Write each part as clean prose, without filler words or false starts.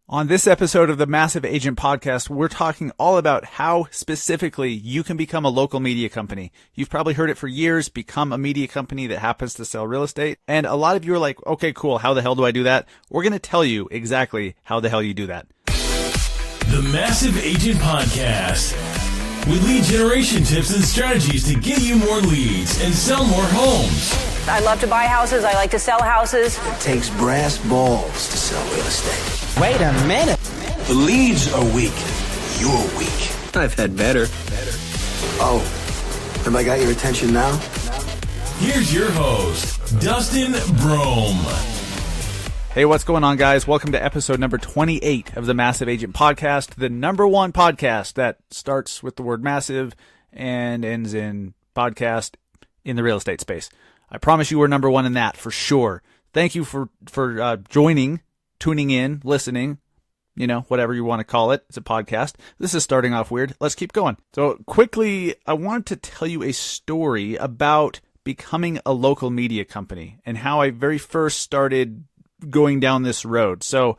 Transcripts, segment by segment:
On this episode of the Massive Agent Podcast, we're talking all about how specifically you can become a local media company. You've probably heard it for years, become a media company that happens to sell real estate. And a lot of you are like, okay, cool. How the hell do I do that? We're going to tell you exactly how the hell you do that. The Massive Agent Podcast, with lead generation tips and strategies to get you more leads and sell more homes. I love to buy houses. I like to sell houses. It takes brass balls to sell real estate. Wait a minute. The leads are weak. You're weak. I've had better. Oh, have I got your attention now? Here's your host, Dustin Brohm. Hey, what's going on, guys? Welcome to episode number 28 of the Massive Agent Podcast, the number one podcast that starts with the word massive and ends in podcast in the real estate space. I promise you we're number one in that for sure. Thank you for joining, tuning in, listening, whatever you want to call it. It's a podcast. This is starting off weird. Let's keep going. So quickly, I wanted to tell you a story about becoming a local media company and how I very first started going down this road. So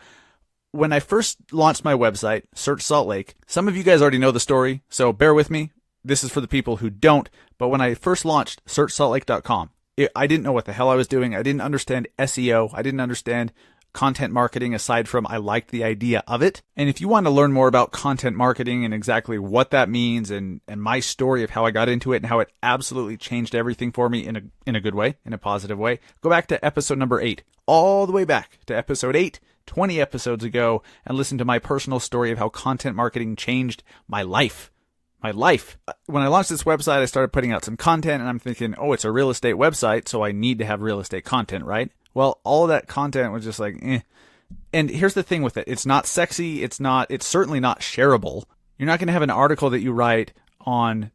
when I first launched my website, Search Salt Lake, some of you guys already know the story, so bear with me. This is for the people who don't. But when I first launched searchsaltlake.com, I didn't know what the hell I was doing. I didn't understand SEO. I didn't understand content marketing aside from I liked the idea of it. And if you want to learn more about content marketing and exactly what that means and my story of how I got into it and how it absolutely changed everything for me in a good way, in a positive way, go back to episode number 8, all the way back to episode 8, 20 episodes ago, and listen to my personal story of how content marketing changed my life. When I launched this website, I started putting out some content and I'm thinking, oh, it's a real estate website, so I need to have real estate content, right? Well, all of that content was just like, eh. And here's the thing with it. It's not sexy. It's certainly not shareable. You're not going to have an article that you write on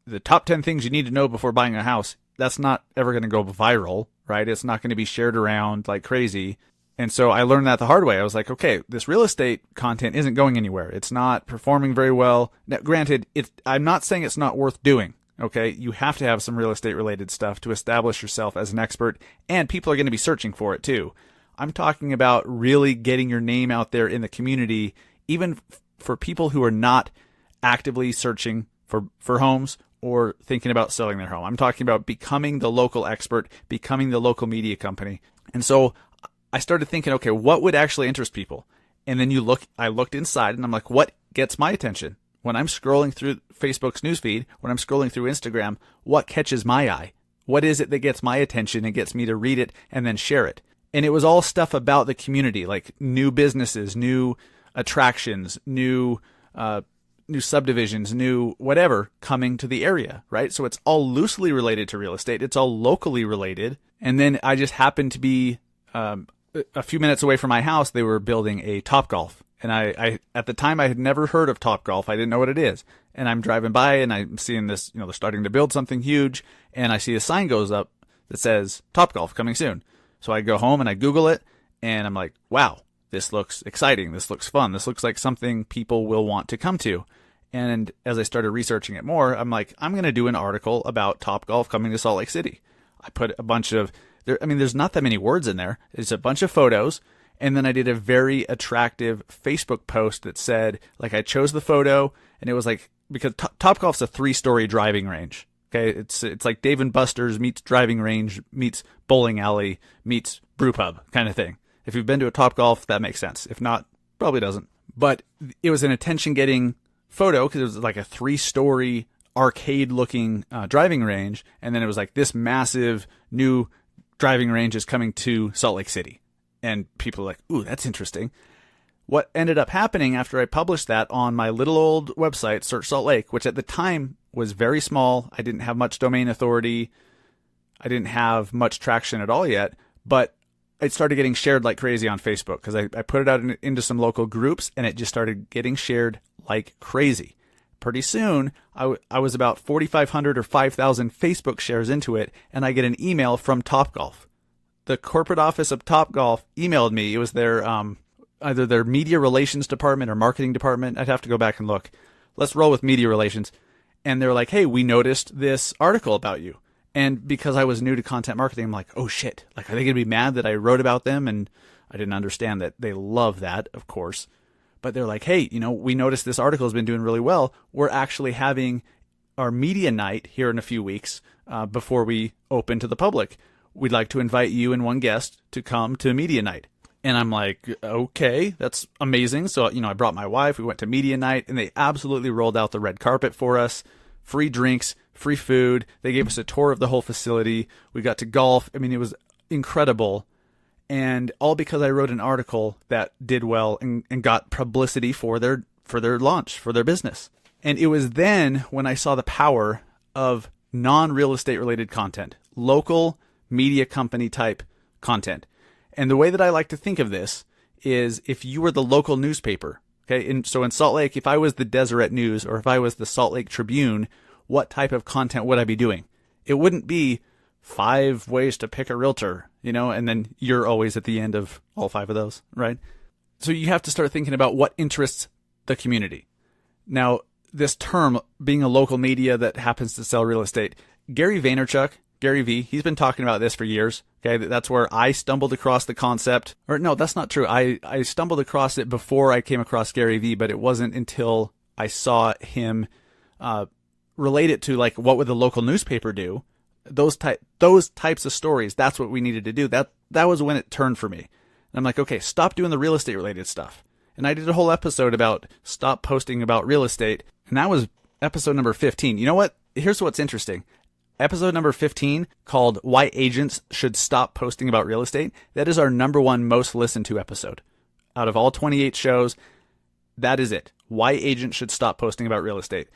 the top 10 things you need to know before buying a house. That's not ever going to go viral, right? It's not going to be shared around like crazy. And so I learned that the hard way. I was like, okay, this real estate content isn't going anywhere. It's not performing very well. Now, granted, I'm not saying it's not worth doing. Okay, you have to have some real estate related stuff to establish yourself as an expert, and people are going to be searching for it too. I'm talking about really getting your name out there in the community, even for people who are not actively searching for homes or thinking about selling their home. I'm talking about becoming the local expert, becoming the local media company. And so I started thinking, okay, what would actually interest people? And then I looked inside and I'm like, what gets my attention? When I'm scrolling through Facebook's newsfeed, when I'm scrolling through Instagram, what catches my eye? What is it that gets my attention and gets me to read it and then share it? And it was all stuff about the community, like new businesses, new attractions, new subdivisions, new whatever coming to the area, right? So it's all loosely related to real estate. It's all locally related. And then I just happened to be a few minutes away from my house. They were building a Topgolf. And I at the time, I had never heard of Topgolf. I didn't know what it is. And I'm driving by and I'm seeing this, they're starting to build something huge. And I see a sign goes up that says Topgolf coming soon. So I go home and I Google it and I'm like, wow, this looks exciting. This looks fun. This looks like something people will want to come to. And as I started researching it more, I'm like, I'm going to do an article about Topgolf coming to Salt Lake City. I put a bunch of, there's not that many words in there. It's a bunch of photos. And then I did a very attractive Facebook post that said, like, I chose the photo and it was like, because Topgolf's a 3-story driving range. Okay. It's like Dave & Buster's meets driving range meets bowling alley meets brew pub kind of thing. If you've been to a Topgolf, that makes sense. If not, probably doesn't. But it was an attention getting photo because it was like a 3-story arcade looking driving range. And then it was like this massive new driving range is coming to Salt Lake City. And people are like, ooh, that's interesting. What ended up happening after I published that on my little old website, Search Salt Lake, which at the time was very small. I didn't have much domain authority. I didn't have much traction at all yet. But it started getting shared like crazy on Facebook because I put it out into some local groups and it just started getting shared like crazy. Pretty soon, I was about 4,500 or 5,000 Facebook shares into it, and I get an email from Topgolf. The corporate office of Topgolf emailed me. It was their either their media relations department or marketing department. I'd have to go back and look. Let's roll with media relations. And they're like, hey, we noticed this article about you. And because I was new to content marketing, I'm like, oh shit. Like, are they going to be mad that I wrote about them? And I didn't understand that they love that, of course. but they're like, hey, we noticed this article has been doing really well. We're actually having our media night here in a few weeks before we open to the public. We'd like to invite you and one guest to come to media night. And I'm like, okay, that's amazing. So, I brought my wife, we went to media night, and they absolutely rolled out the red carpet for us, free drinks, free food. They gave us a tour of the whole facility. We got to golf. I mean, it was incredible. And all because I wrote an article that did well and got publicity for their launch, for their business. And it was then when I saw the power of non-real estate related content, local media company type content. And the way that I like to think of this is if you were the local newspaper, okay? So in Salt Lake, if I was the Deseret News or if I was the Salt Lake Tribune, what type of content would I be doing? It wouldn't be 5 ways to pick a realtor, and then you're always at the end of all 5 of those, right? So you have to start thinking about what interests the community. Now, this term, being a local media that happens to sell real estate, Gary Vaynerchuk, Gary V, he's been talking about this for years. Okay, that's where I stumbled across the concept. Or no, that's not true. I stumbled across it before I came across Gary V, but it wasn't until I saw him relate it to like what would the local newspaper do. Those types of stories. That's what we needed to do. That was when it turned for me. And I'm like, okay, stop doing the real estate related stuff. And I did a whole episode about stop posting about real estate, and that was episode number 15. You know what? Here's what's interesting. Episode number 15, called Why Agents Should Stop Posting About Real Estate, that is our number 1 most listened to episode. Out of all 28 shows, that is it. Why Agents Should Stop Posting About Real Estate.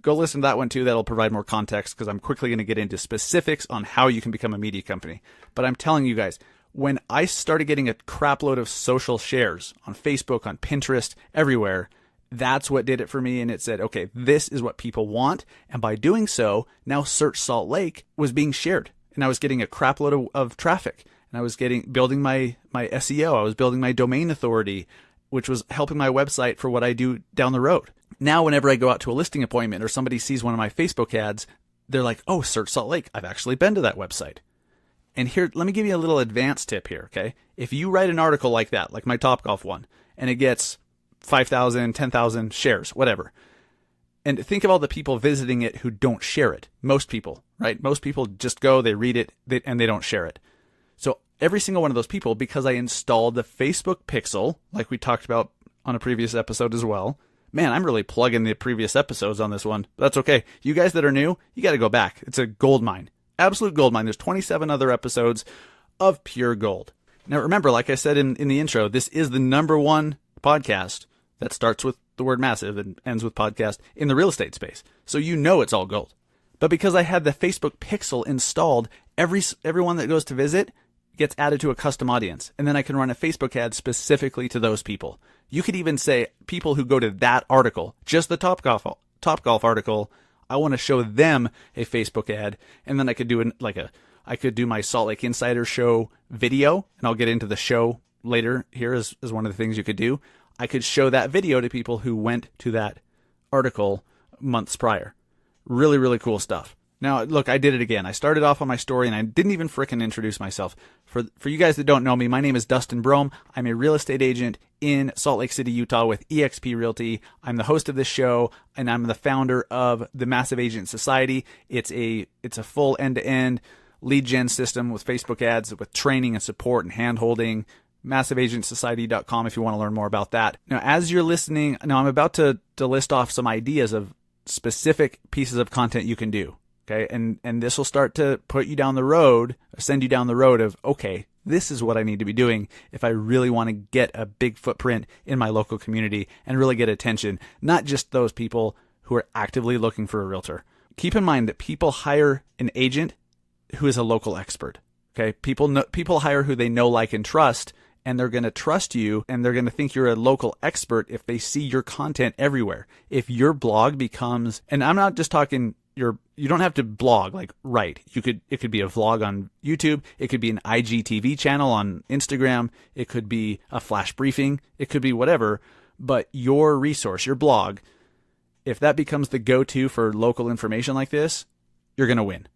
Go listen to that one too. That'll provide more context because I'm quickly going to get into specifics on how you can become a media company. But I'm telling you guys, when I started getting a crap load of social shares on Facebook, on Pinterest, everywhere, that's what did it for me. And it said, okay, this is what people want. And by doing so, now Search Salt Lake was being shared. And I was getting a crap load of traffic. And I was building my SEO. I was building my domain authority, which was helping my website for what I do down the road. Now, whenever I go out to a listing appointment or somebody sees one of my Facebook ads, they're like, oh, Search Salt Lake. I've actually been to that website. And here, let me give you a little advanced tip here, okay? If you write an article like that, like my Topgolf one, and it gets 5,000, 10,000 shares, whatever. And think of all the people visiting it who don't share it. Most people, right? Most people just go, they read it, and they don't share it. So every single one of those people, because I installed the Facebook Pixel, like we talked about on a previous episode as well. Man, I'm really plugging the previous episodes on this one. That's okay. You guys that are new, you got to go back. It's a gold mine. Absolute gold mine. There's 27 other episodes of pure gold. Now remember, like I said in the intro, this is the number 1 podcast that starts with the word massive and ends with podcast in the real estate space. So it's all gold. But because I had the Facebook Pixel installed, everyone that goes to visit gets added to a custom audience. And then I can run a Facebook ad specifically to those people. You could even say people who go to that article, just the Topgolf article, I want to show them a Facebook ad. And then I could do I could do my Salt Lake Insider Show video, and I'll get into the show later here as one of the things you could do. I could show that video to people who went to that article months prior. Really, really cool stuff. Now, look, I did it again. I started off on my story, and I didn't even frickin' introduce myself. For you guys that don't know me, my name is Dustin Brohm. I'm a real estate agent in Salt Lake City, Utah with eXp Realty. I'm the host of this show, and I'm the founder of the Massive Agent Society. It's a full end-to-end lead gen system with Facebook ads, with training and support and hand-holding. MassiveAgentSociety.com if you want to learn more about that. Now, as you're listening, I'm about to list off some ideas of specific pieces of content you can do. Okay. And this will start to put you down the road, send you down the road of, okay, this is what I need to be doing if I really want to get a big footprint in my local community and really get attention, not just those people who are actively looking for a realtor. Keep in mind that people hire an agent who is a local expert. Okay. People hire who they know, like, and trust, and they're going to trust you, and they're going to think you're a local expert if they see your content everywhere. If your blog becomes, and I'm not just talking you don't have to blog, like, write. It could be a vlog on YouTube. It could be an IGTV channel on Instagram. It could be a flash briefing. It could be whatever. But your resource, your blog, if that becomes the go-to for local information like this, you're going to win.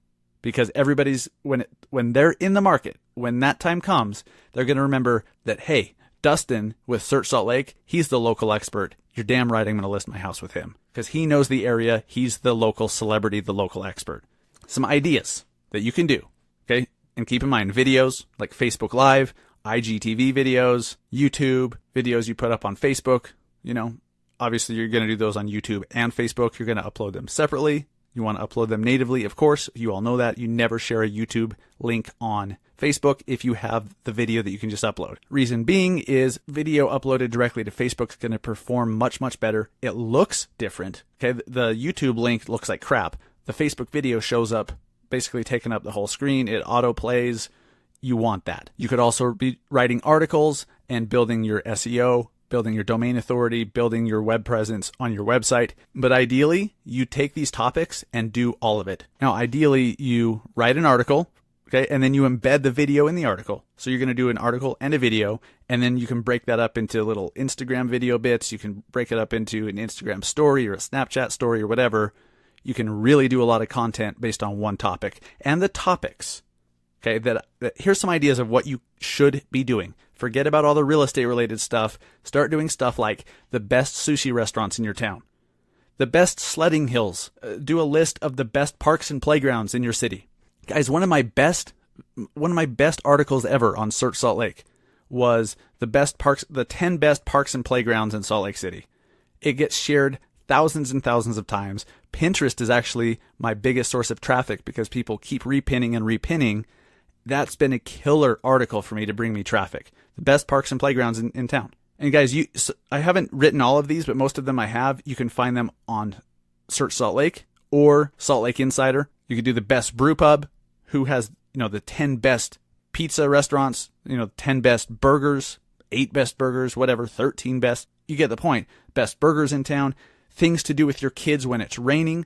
Because everybody's, when they're in the market, when that time comes, they're going to remember that, hey, Dustin with Search Salt Lake, he's the local expert. You're damn right I'm going to list my house with him because he knows the area. He's the local celebrity, the local expert. Some ideas that you can do, okay? And keep in mind, videos like Facebook Live, IGTV videos, YouTube videos you put up on Facebook. Obviously you're going to do those on YouTube and Facebook. You're going to upload them separately. You want to upload them natively, of course. You all know that. You never share a YouTube link on Facebook if you have the video that you can just upload. Reason being is video uploaded directly to Facebook is going to perform much, much better. It looks different. Okay, the YouTube link looks like crap. The Facebook video shows up basically taking up the whole screen. It auto plays. You want that. You could also be writing articles and building your SEO, building your domain authority, building your web presence on your website. But ideally, you take these topics and do all of it. Now, ideally, you write an article, okay, and then you embed the video in the article. So you're going to do an article and a video, and then you can break that up into little Instagram video bits. You can break it up into an Instagram story or a Snapchat story or whatever. You can really do a lot of content based on one topic. And the topics, okay, that here's some ideas of what you should be doing. Forget about all the real estate related stuff. Start doing stuff like the best sushi restaurants in your town, the best sledding hills. Do a list of the best parks and playgrounds in your city. Guys, one of my best articles ever on Search Salt Lake was the 10 best parks and playgrounds in Salt Lake City. It gets shared thousands and thousands of times. Pinterest is actually my biggest source of traffic because people keep repinning and repinning. That's been a killer article for me to bring me traffic. The best parks and playgrounds in town. And guys, I haven't written all of these, but most of them I have. You can find them on Search Salt Lake or Salt Lake Insider. You could do the best brew pub, who has, the 10 best pizza restaurants, 10 best burgers, 8 best burgers, whatever, 13 best. You get the point. Best burgers in town, things to do with your kids when it's raining,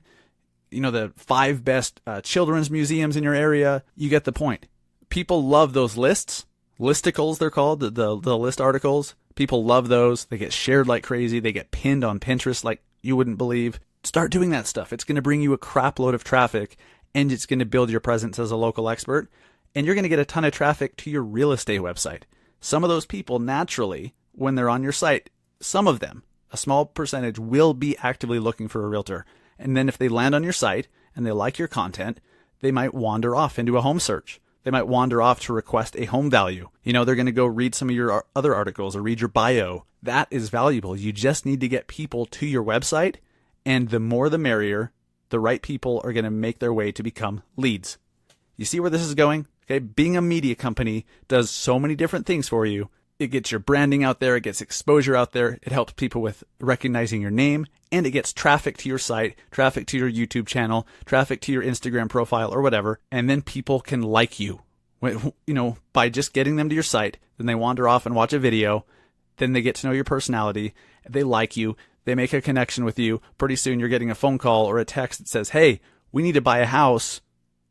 the 5 best children's museums in your area. You get the point. People love those lists. Listicles, they're called, the list articles. People love those. They get shared like crazy. They get pinned on Pinterest like you wouldn't believe. Start doing that stuff. It's going to bring you a crap load of traffic, and it's going to build your presence as a local expert, and you're going to get a ton of traffic to your real estate website. Some of those people naturally, when they're on your site, some of them, a small percentage, will be actively looking for a realtor. And then if they land on your site and they like your content, they might wander off into a home search. They might wander off to request a home value. They're going to go read some of your other articles or read your bio. That is valuable. You just need to get people to your website, and the more the merrier. The right people are going to make their way to become leads. You see where this is going? Okay, being a media company does so many different things for you. It gets your branding out there. It gets exposure out there. It helps people with recognizing your name, and it gets traffic to your site, traffic to your YouTube channel, traffic to your Instagram profile or whatever. And then people can like you, by just getting them to your site. Then they wander off and watch a video. Then they get to know your personality. They like you. They make a connection with you. Pretty soon you're getting a phone call or a text that says, hey, we need to buy a house.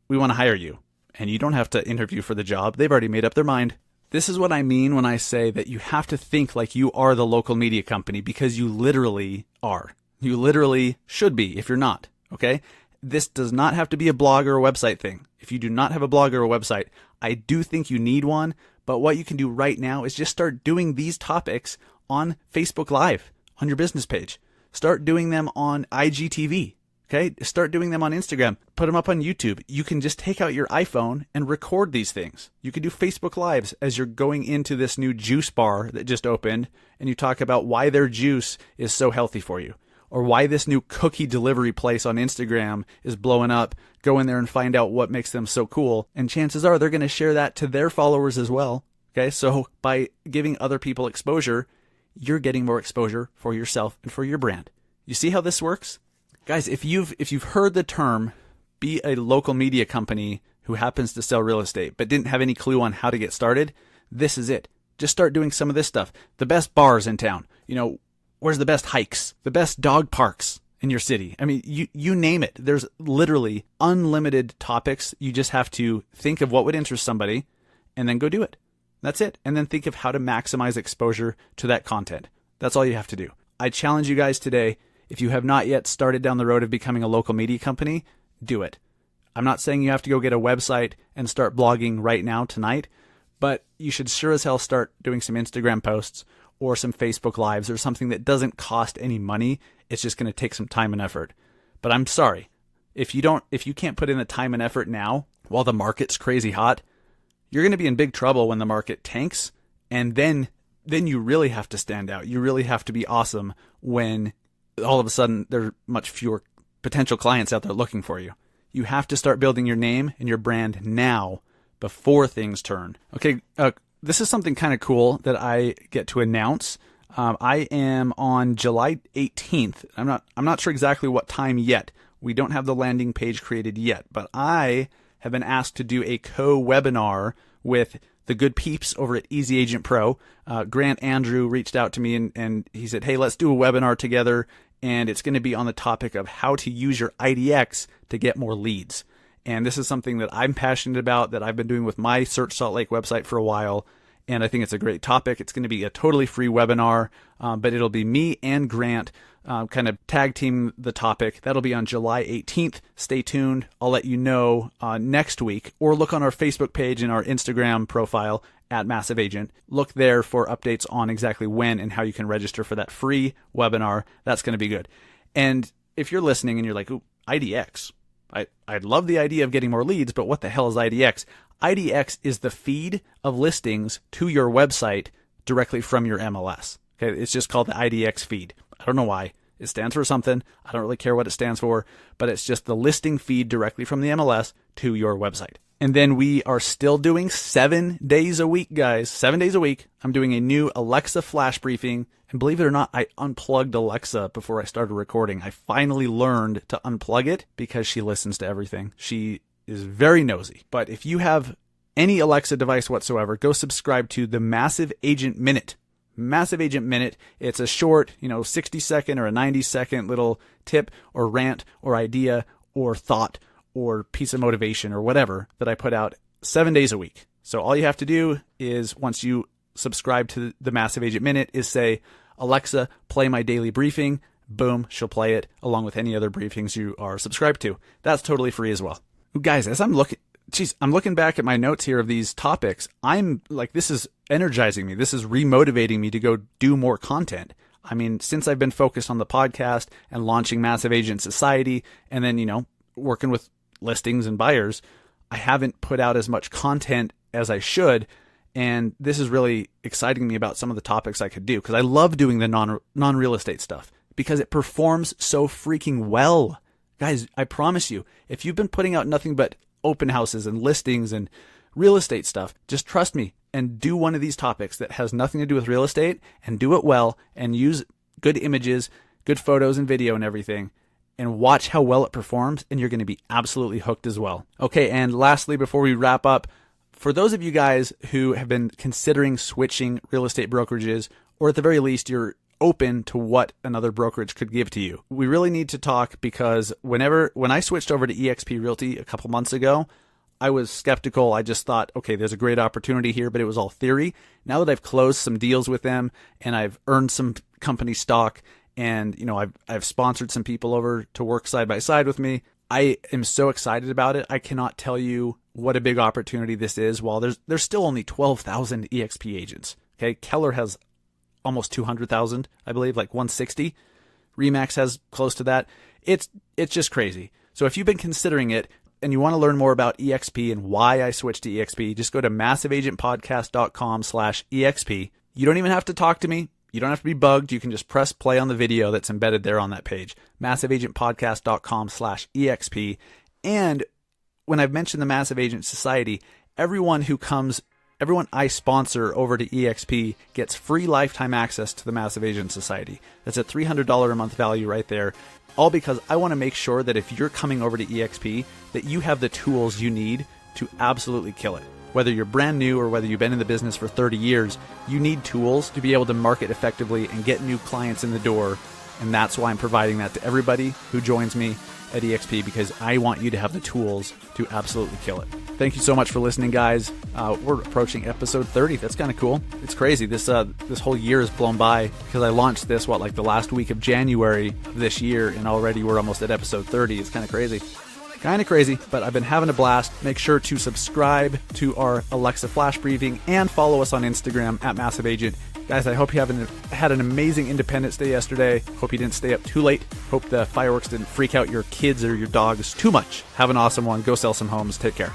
We want to hire you. And you don't have to interview for the job. They've already made up their mind. This is what I mean when I say that you have to think like you are the local media company, because you literally are. You literally should be if you're not, okay? This does not have to be a blog or a website thing. If you do not have a blog or a website, I do think you need one. But what you can do right now is just start doing these topics on Facebook Live, on your business page. Start doing them on IGTV. Okay, start doing them on Instagram. Put them up on YouTube. You can just take out your iPhone and record these things. You can do Facebook Lives as you're going into this new juice bar that just opened, and you talk about why their juice is so healthy for you, or why this new cookie delivery place on Instagram is blowing up. Go in there and find out what makes them so cool, and chances are they're going to share that to their followers as well. Okay, so by giving other people exposure, you're getting more exposure for yourself and for your brand. You see how this works? Guys, if you've heard the term be a local media company who happens to sell real estate but didn't have any clue on how to get started, this is it. Just start doing some of this stuff. The best bars in town. Where's the best hikes? The best dog parks in your city. I mean, you name it. There's literally unlimited topics. You just have to think of what would interest somebody and then go do it. That's it. And then think of how to maximize exposure to that content. That's all you have to do. I challenge you guys today. If you have not yet started down the road of becoming a local media company, do it. I'm not saying you have to go get a website and start blogging right now tonight, but you should sure as hell start doing some Instagram posts or some Facebook Lives or something that doesn't cost any money. It's just going to take some time and effort. But I'm sorry, if you can't put in the time and effort now while the market's crazy hot, you're going to be in big trouble when the market tanks, and then you really have to stand out. You really have to be awesome when all of a sudden there are much fewer potential clients out there looking for you. You have to start building your name and your brand now before things turn. Okay, this is something kind of cool that I get to announce. I am on July 18th. I'm not sure exactly what time yet. We don't have the landing page created yet, but I have been asked to do a co-webinar with the good peeps over at Easy Agent Pro. Grant Andrew reached out to me and he said, hey, let's do a webinar together. And it's going to be on the topic of how to use your IDX to get more leads. And this is something that I'm passionate about, that I've been doing with my Search Salt Lake website for a while. And I think it's a great topic. It's going to be a totally free webinar, but it'll be me and Grant kind of tag team the topic. That'll be on July 18th. Stay tuned. I'll let you know next week, or look on our Facebook page and our Instagram profile at Massive Agent. Look there for updates on exactly when and how you can register for that free webinar. That's going to be good. And if you're listening and you're like, ooh, IDX, I'd love the idea of getting more leads, but what the hell is IDX? IDX is the feed of listings to your website directly from your MLS. Okay, it's just called the IDX feed. I don't know why. It stands for something. I don't really care what it stands for, but it's just the listing feed directly from the MLS to your website. And then we are still doing 7 days a week, guys. 7 days a week. I'm doing a new Alexa flash briefing. And believe it or not, I unplugged Alexa before I started recording. I finally learned to unplug it because she listens to everything. She is very nosy. But if you have any Alexa device whatsoever, go subscribe to the Massive Agent Minute. Massive Agent Minute. It's a short, 60-second or a 90-second little tip or rant or idea or thought or piece of motivation or whatever that I put out 7 days a week. So all you have to do is, once you subscribe to the Massive Agent Minute, is say, Alexa, play my daily briefing. Boom, she'll play it along with any other briefings you are subscribed to. That's totally free as well. Guys, as I'm looking back at my notes here of these topics, I'm like, this is energizing me. This is remotivating me to go do more content. I mean, since I've been focused on the podcast and launching Massive Agent Society and then, working with listings and buyers, I haven't put out as much content as I should. And this is really exciting me about some of the topics I could do, because I love doing the non-real estate stuff because it performs so freaking well. Guys, I promise you, if you've been putting out nothing but open houses and listings and real estate stuff, just trust me and do one of these topics that has nothing to do with real estate, and do it well and use good images, good photos and video and everything, and watch how well it performs, and you're going to be absolutely hooked as well. Okay, and lastly, before we wrap up, for those of you guys who have been considering switching real estate brokerages, or at the very least, you're open to what another brokerage could give to you, we really need to talk, because when I switched over to eXp Realty a couple months ago, I was skeptical. I just thought, okay, there's a great opportunity here, but it was all theory. Now that I've closed some deals with them and I've earned some company stock, and I've sponsored some people over to work side by side with me, I am so excited about it. I cannot tell you what a big opportunity this is. While there's still only 12,000 eXp agents. Okay, Keller has almost 200,000, I believe, like 160. Remax has close to that. It's just crazy. So if you've been considering it and you want to learn more about eXp and why I switched to eXp, just go to massiveagentpodcast.com/eXp. You don't even have to talk to me. You don't have to be bugged. You can just press play on the video that's embedded there on that page, massiveagentpodcast.com/eXp. And when I've mentioned the Massive Agent Society, everyone I sponsor over to eXp gets free lifetime access to the Massive Agent Society. That's a $300 a month value right there. All because I want to make sure that if you're coming over to eXp, that you have the tools you need to absolutely kill it. Whether you're brand new or whether you've been in the business for 30 years, you need tools to be able to market effectively and get new clients in the door. And that's why I'm providing that to everybody who joins me at eXp, because I want you to have the tools to absolutely kill it. Thank you so much for listening, guys. We're approaching episode 30. That's kind of cool. It's crazy. This whole year has blown by, because I launched this, the last week of January of this year, and already we're almost at episode 30. It's kind of crazy. Kind of crazy, but I've been having a blast. Make sure to subscribe to our Alexa Flash Briefing and follow us on Instagram at Massive Agent. Guys, I hope you had an amazing Independence Day yesterday. Hope you didn't stay up too late. Hope the fireworks didn't freak out your kids or your dogs too much. Have an awesome one. Go sell some homes. Take care.